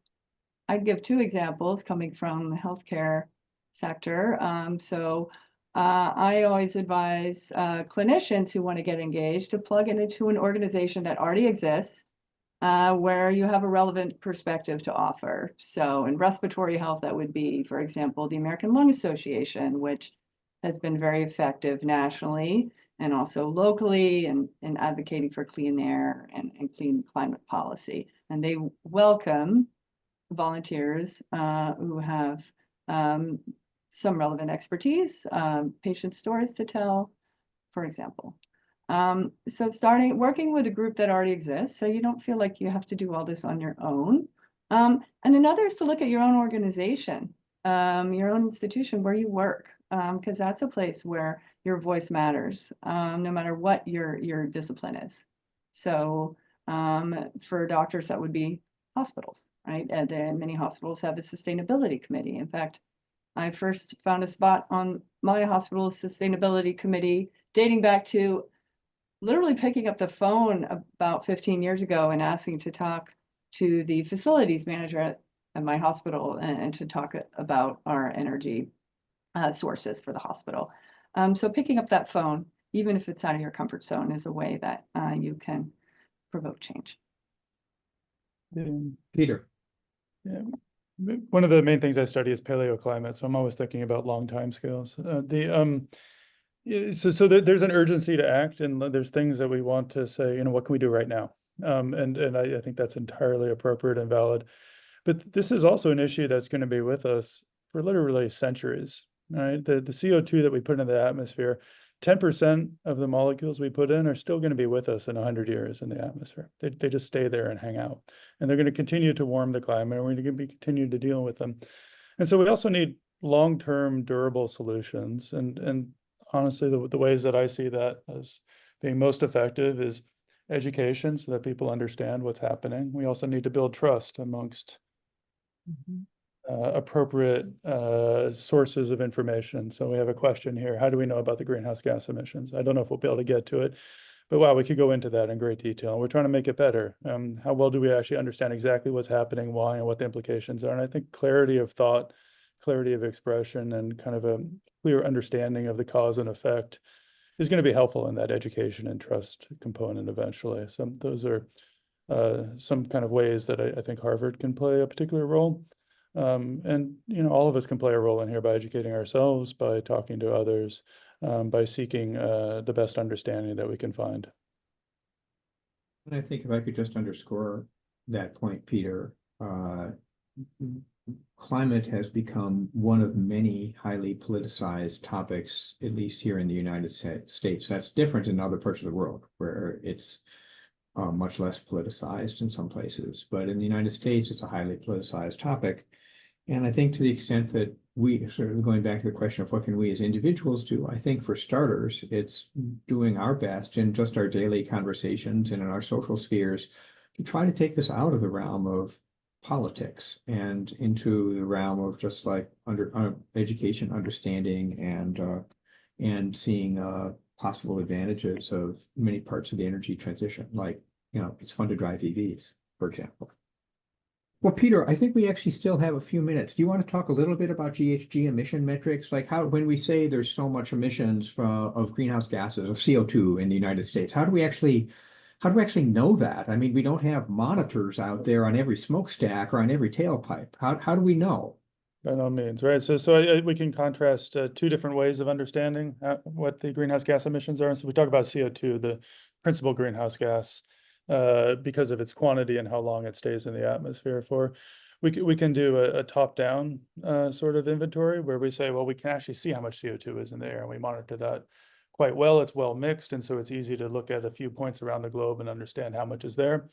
Speaker 3: I'd give two examples coming from the healthcare sector. I always advise clinicians who want to get engaged to plug into an organization that already exists where you have a relevant perspective to offer. So in respiratory health, that would be, for example, the American Lung Association, which has been very effective nationally and also locally in advocating for clean air and clean climate policy. And they welcome volunteers who have some relevant expertise, patient stories to tell, for example. So working with a group that already exists, so you don't feel like you have to do all this on your own. And another is to look at your own organization, your own institution where you work, because that's a place where your voice matters, no matter what your discipline is. So for doctors, that would be hospitals, right? And many hospitals have a sustainability committee. In fact, I first found a spot on my hospital's sustainability committee dating back to literally picking up the phone about 15 years ago and asking to talk to the facilities manager at my hospital and to talk about our energy sources for the hospital. So picking up that phone, even if it's out of your comfort zone, is a way that you can provoke change.
Speaker 1: Peter.
Speaker 2: Yeah. One of the main things I study is paleoclimate, so I'm always thinking about long time scales. So there's an urgency to act, and there's things that we want to say, what can we do right now? And I think that's entirely appropriate and valid. But this is also an issue that's going to be with us for literally centuries, right? The CO2 that we put into the atmosphere, 10% of the molecules we put in are still going to be with us in 100 years in the atmosphere. They just stay there and hang out. And they're going to continue to warm the climate, and we're going to continue to deal with them. And so we also need long-term durable solutions. And honestly, the ways that I see that as being most effective is education, so that people understand what's happening. We also need to build trust amongst appropriate sources of information. So we have a question here. How do we know about the greenhouse gas emissions? I don't know if we'll be able to get to it, but wow, we could go into that in great detail. And we're trying to make it better. How well do we actually understand exactly what's happening, why, and what the implications are? And I think clarity of thought, clarity of expression, and kind of a clear understanding of the cause and effect is going to be helpful in that education and trust component eventually. So those are some kind of ways that I think Harvard can play a particular role. And all of us can play a role in here by educating ourselves, by talking to others, by seeking the best understanding that we can find.
Speaker 1: And I think if I could just underscore that point, Peter, climate has become one of many highly politicized topics, at least here in the United States. That's different in other parts of the world where it's much less politicized in some places. But in the United States, it's a highly politicized topic. And I think to the extent that we, sort of going back to the question of what can we as individuals do, I think for starters, it's doing our best in just our daily conversations and in our social spheres to try to take this out of the realm of politics and into the realm of just like education, understanding, and seeing possible advantages of many parts of the energy transition. Like, it's fun to drive EVs, for example. Well, Peter, I think we actually still have a few minutes. Do you want to talk a little bit about GHG emission metrics? Like when we say there's so much emissions of greenhouse gases, of CO2 in the United States, how do we actually know that? I mean, we don't have monitors out there on every smokestack or on every tailpipe. How do we know?
Speaker 2: By no means, right? So we can contrast two different ways of understanding what the greenhouse gas emissions are. So we talk about CO2, the principal greenhouse gas, because of its quantity and how long it stays in the atmosphere for. We can do a top-down sort of inventory where we say, well, we can actually see how much CO2 is in the air, and we monitor that quite well. It's well mixed, and so it's easy to look at a few points around the globe and understand how much is there.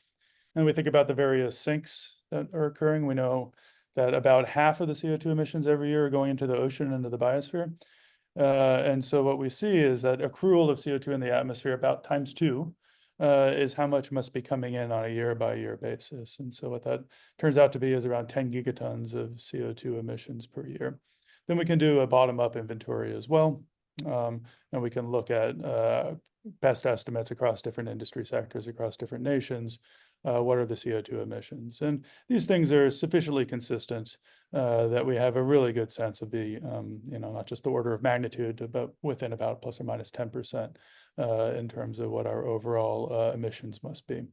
Speaker 2: And we think about the various sinks that are occurring. We know that about half of the CO2 emissions every year are going into the ocean and into the biosphere. And so what we see is that accrual of CO2 in the atmosphere about times 2 is how much must be coming in on a year-by-year basis. And so what that turns out to be is around 10 gigatons of CO2 emissions per year. Then we can do a bottom-up inventory as well. And we can look at best estimates across different industry sectors, across different nations. What are the CO2 emissions? And these things are sufficiently consistent that we have a really good sense of the, not just the order of magnitude, but within about plus or minus 10% in terms of what our overall emissions must be.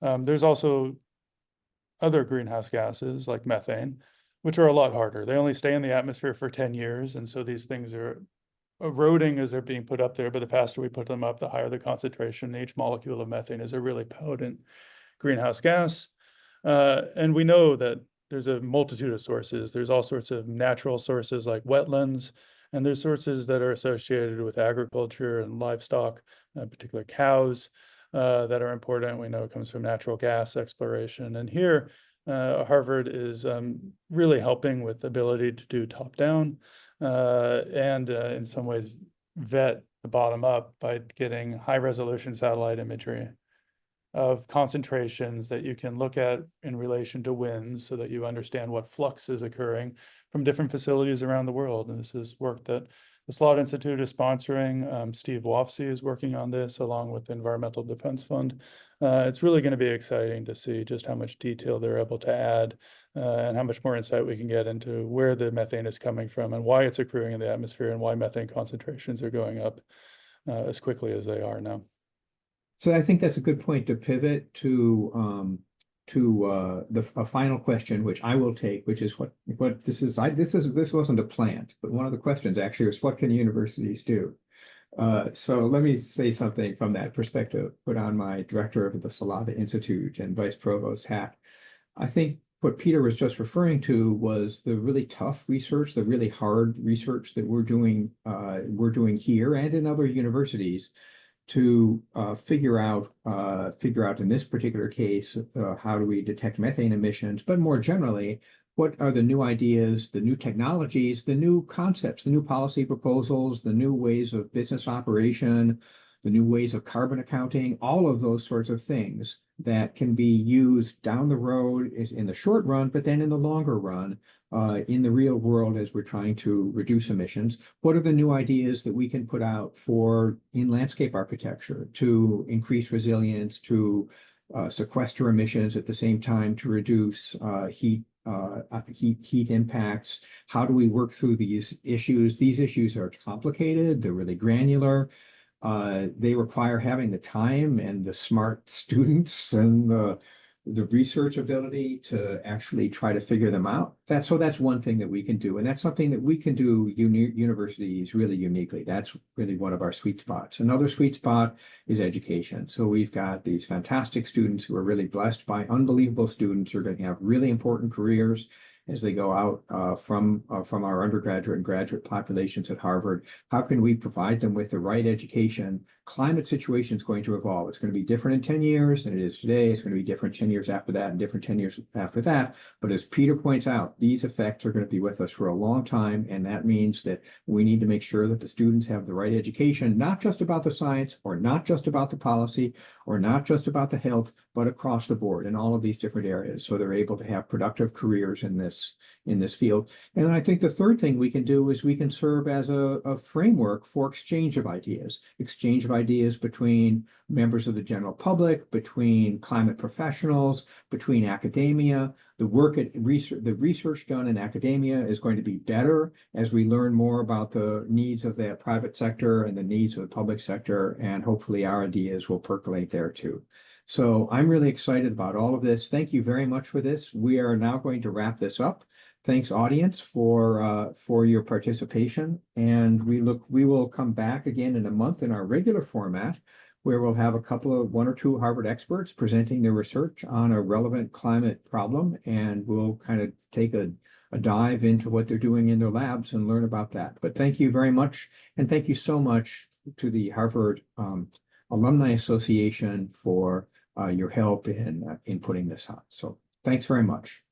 Speaker 2: There's also other greenhouse gases like methane, which are a lot harder. They only stay in the atmosphere for 10 years. And so these things are eroding as they're being put up there, but the faster we put them up, the higher the concentration. Each molecule of methane is a really potent greenhouse gas. And we know that there's a multitude of sources. There's all sorts of natural sources like wetlands, And there's sources that are associated with agriculture and livestock, particularly cows, that are important. We know it comes from natural gas exploration. And here, Harvard is really helping with the ability to do top-down and in some ways vet the bottom up by getting high-resolution satellite imagery of concentrations that you can look at in relation to winds so that you understand what flux is occurring from different facilities around the world. And this is work that the Salata Institute is sponsoring. Steve Wofsy is working on this along with the Environmental Defense Fund. It's really going to be exciting to see just how much detail they're able to add and how much more insight we can get into where the methane is coming from and why it's accruing in the atmosphere and why methane concentrations are going up as quickly as they are now.
Speaker 1: So I think that's a good point to pivot to a final question, which I will take, which is what this is. This wasn't a plant, but one of the questions actually was, what can universities do? So let me say something from that perspective. Put on my director of the Salata Institute and vice provost hat. I think what Peter was just referring to was the really tough research, the really hard research that we're doing here and in other universities to figure out in this particular case, how do we detect methane emissions, but more generally, what are the new ideas, the new technologies, the new concepts, the new policy proposals, the new ways of business operation, the new ways of carbon accounting, all of those sorts of things that can be used down the road in the short run, but then in the longer run, in the real world as we're trying to reduce emissions. What are the new ideas that we can put out in landscape architecture to increase resilience, to sequester emissions at the same time to reduce heat impacts? How do we work through these issues? These issues are complicated, they're really granular. They require having the time and the smart students and the research ability to actually try to figure them out. So that's one thing that we can do. And that's something that we can do universities really uniquely. That's really one of our sweet spots. Another sweet spot is education. So we've got these fantastic students who are really blessed by unbelievable students who are going to have really important careers as they go out from our undergraduate and graduate populations at Harvard. How can we provide them with the right education? Climate situation is going to evolve. It's going to be different in 10 years than it is today. It's going to be different 10 years after that and different 10 years after that. But as Peter points out, these effects are going to be with us for a long time. And that means that we need to make sure that the students have the right education, not just about the science or not just about the policy or not just about the health, but across the board in all of these different areas. So they're able to have productive careers in this field. And I think the third thing we can do is we can serve as a framework for exchange of ideas between members of the general public, between climate professionals, between academia. The research done in academia is going to be better as we learn more about the needs of the private sector and the needs of the public sector, and hopefully our ideas will percolate there too. So I'm really excited about all of this. Thank you very much for this. We are now going to wrap this up. Thanks, audience, for your participation. And we will come back again in a month in our regular format, where we'll have one or two Harvard experts presenting their research on a relevant climate problem, and we'll kind of take a dive into what they're doing in their labs and learn about that. But thank you very much, and thank you so much to the Harvard Alumni Association for your help in putting this on. So thanks very much.